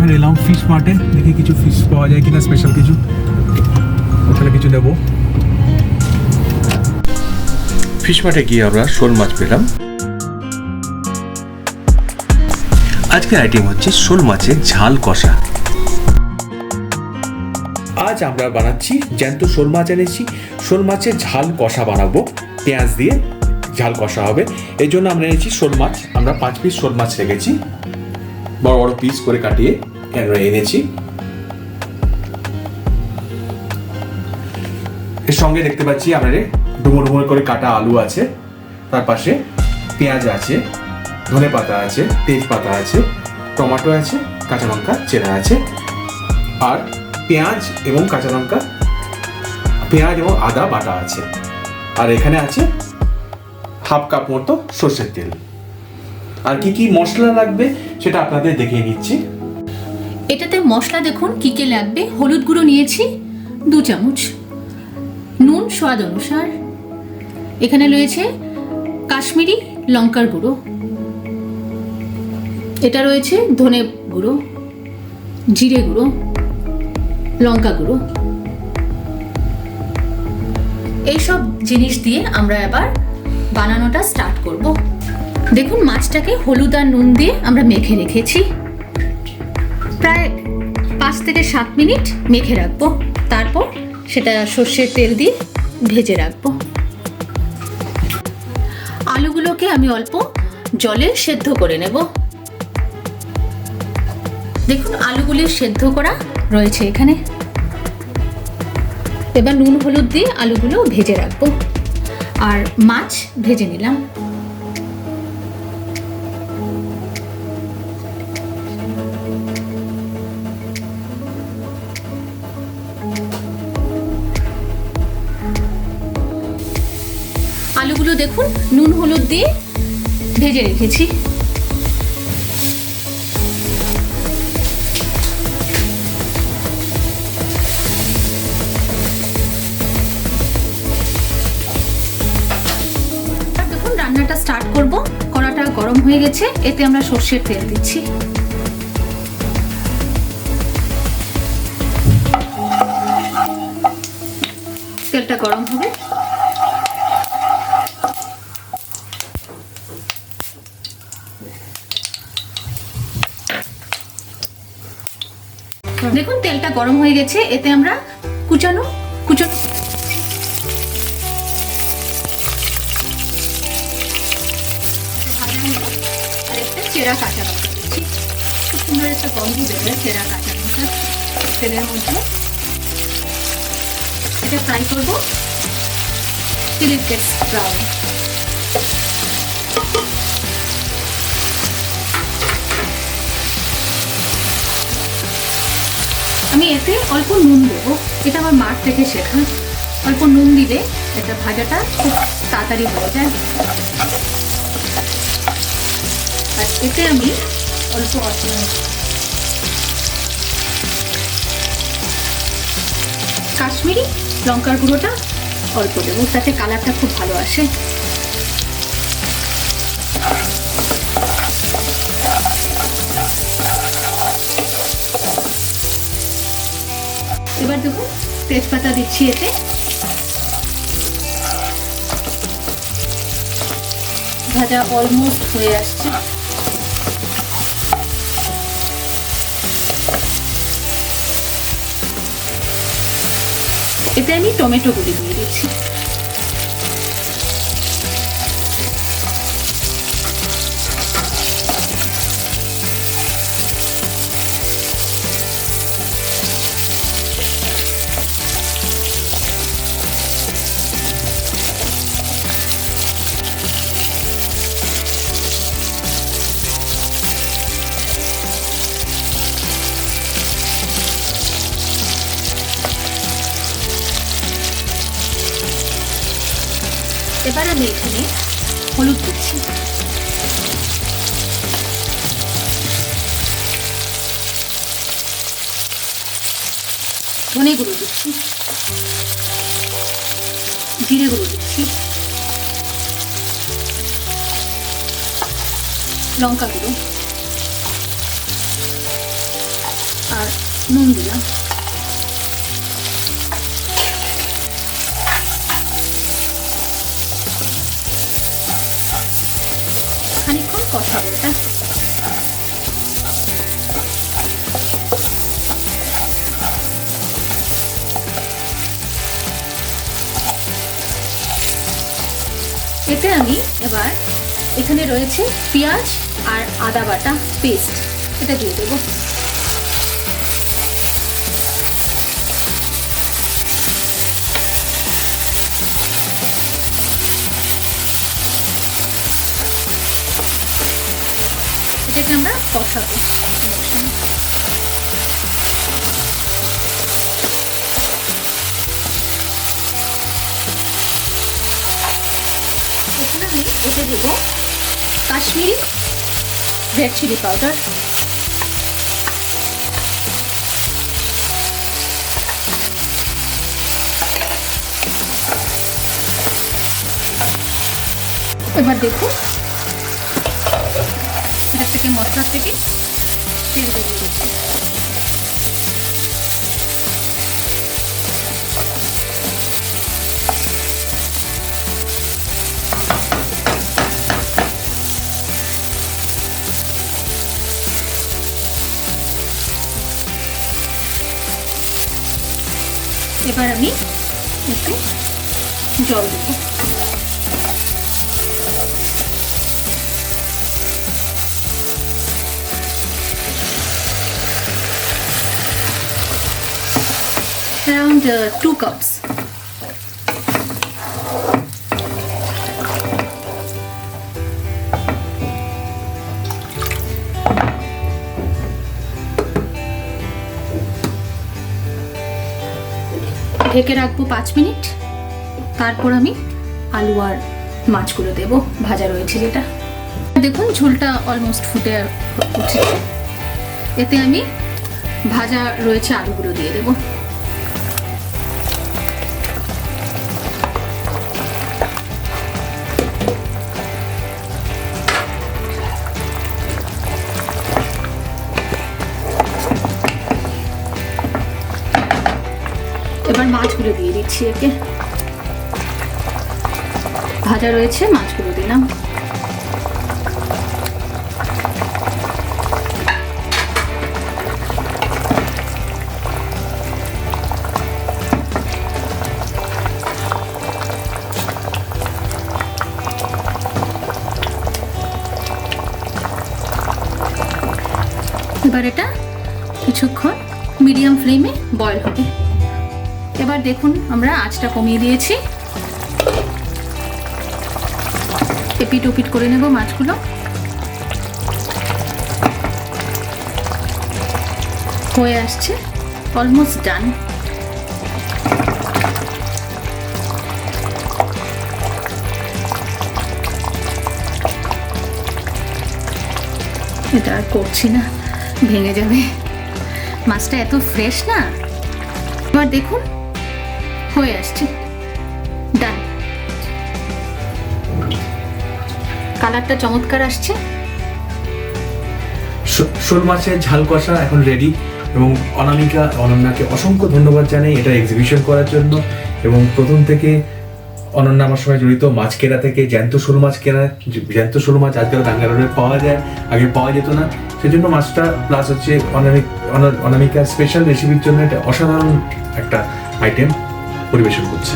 এখন এলাম ফিশ মার্টে, দেখি কিছু ফিশ পাওয়া যায় কিনা, স্পেশাল কিছু, তাহলে কিছু নেবো। ফিশ মার্টে গিয়ে আমরা শোল মাছ পেলাম। আজকের আইটেম হচ্ছে শোল মাছের ঝাল কষা। আজ আমরা বানাচ্ছি জ্যান্ত শোল মাছ এনেছি, শোল মাছের ঝাল কষা বানাবো, পেঁয়াজ দিয়ে ঝাল কষা হবে। এই জন্য আমরা এনেছি শোল মাছ, আমরা 5 পিস শোল মাছ রেখেছি, বড় বড় পিস করে কাটিয়ে আমরা এনেছি। এর সঙ্গে দেখতে পাচ্ছি আমাদের ডুমো ডুমো করে কাটা আলু আছে, তার পাশে পেঁয়াজ আছে, ধনে পাতা আছে, তেজপাতা আছে, টমেটো আছে, কাঁচা লঙ্কা চেরা আছে, আর পেঁয়াজ এবং কাঁচা লঙ্কা, পেঁয়াজ এবং আদা বাটা আছে, আর এখানে আছে হাফ কাপ মতো সর্ষের তেল। আর কি কি মশলা লাগবে সেটা আপনাদের দেখিয়ে নিচ্ছি। এটাতে মশলা দেখুন কি কি লাগবে। হলুদ গুঁড়ো নিয়েছি 2 চামচ, নুন স্বাদ অনুসার, এখানে রয়েছে কাশ্মীরি লঙ্কার গুঁড়ো, এটা রয়েছে ধনে গুঁড়ো, জিরে গুঁড়ো, লঙ্কা গুঁড়ো। এইসব জিনিস দিয়ে আমরা এবার বানানোটা স্টার্ট করব। দেখুন মাছটাকে হলুদ আর নুন দিয়ে আমরা মেখে রেখেছি, প্রায় 5 থেকে 7 মিনিট মেখে রাখবো। তারপর সেটা সর্ষের তেল দিয়ে ভেজে রাখবো। আলুগুলোকে আমি অল্প জলে সেদ্ধ করে নেব। দেখুন আলুগুলি সেদ্ধ করা রয়েছে এখানে। এবার নুন হলুদ দিয়ে আলুগুলো ভেজে রাখবো, আর মাছ ভেজে নিলাম। আলুগুলো দেখুন নুন হলুদ দিয়ে ভেজে রেখেছি। দেখুন রান্নাটা স্টার্ট করব। কড়াটা গরম হয়ে গেছে, এতে আমরা সর্ষের তেল দিচ্ছি। তেলটা গরম হবে, দেখুন তেলটা গরম হয়ে গেছে, এতে আমরা কুচানো আর একটা চেরা কাঁচা লঙ্কা দিচ্ছি। খুব সুন্দর একটা গন্ধ বেরোয় চেরা কাঁচা লঙ্কা তেলের মধ্যে। এটা ফ্রাই করবো till it gets brown। আমি এতে অল্প নুন দেবো, এটা আমার মার থেকে শেখা। অল্প নুন দিলে এটা ভাজাটা খুব তাড়াতাড়ি হয়ে যায়। আর এতে আমি অল্প কাশ্মীরি লঙ্কার গুঁড়োটা অল্প দেবো, তাতে কালারটা খুব ভালো আসে। এবার দেখুন তেজপাতা দিচ্ছি এতে, ভাজা অলমোস্ট হয়ে আসছে। এতে আমি টমেটো গুলি দিয়ে দিচ্ছি। এবার আমি এখানে হলুদ দিচ্ছি, ধনে গুঁড়ো দিচ্ছি, জিরে গুঁড়ো দিচ্ছি, লঙ্কা গুঁড়ো, নুন দিলাম। খানিকক্ষণ কষাবো এটা। এতে আমি এবার এখানে রয়েছে পেঁয়াজ আর আদা বাটা পেস্ট, এটা দিয়ে দেবো। এটাকে আমরা কষাবো। এখানে আমি এতে দেব কাশ্মীরি রেড চিলি পাউডার, এবার দেখুন এটা থেকে মশলা থেকে তেল বেরিয়ে দিচ্ছি। এবার আমি একটু জল দেব। Around 2 cups. ঢেকে রাখবো 5 মিনিট, তারপর আমি আলু আর মাছগুলো দেবো ভাজা রয়েছে যেটা। দেখুন ঝোলটা অলমোস্ট ফুটে উঠেছে। এতে আমি ভাজা রয়েছে আলুগুলো দিয়ে দেবো। এবার মাছগুলো দিয়ে দিচ্ছি একে। ভাজা রয়েছে মাছগুলো দিলাম। এবার এটা কিছুক্ষণ মিডিয়াম ফ্লেমে বয়েল হবে। এবার দেখুন আমরা আঁচটা কমিয়ে দিয়েছি। এপিট ওপিট করে নেব মাছগুলো। হয়ে আসছে, অলমোস্ট ডান। এটা আর করছি না, ভেঙে যাবে। মাছটা এত ফ্রেশ না। এবার দেখুন হয়ে আসছে, ডান। কালারটা চমৎকার আসছে। শোল মাছের ঝাল কষা এখন রেডি এবং অনন্যাকে অসংখ্য ধন্যবাদ জানাই এটা এক্সিবিশন করার জন্য। এবং প্রথম থেকে অনন্যা আমার সঙ্গে জড়িত, মাছ কেনা থেকে জ্যান্ত শোল মাছ কেনা। জ্যান্ত শোল মাছ আজকাল ব্যাঙ্গালোরে পাওয়া যায়, আগে পাওয়া যেত না। সেজন্য মাছটা প্লাস হচ্ছে অনামিকা স্পেশাল রেসিপির জন্য এটা অসাধারণ একটা আইটেম পরিবেশন করছে।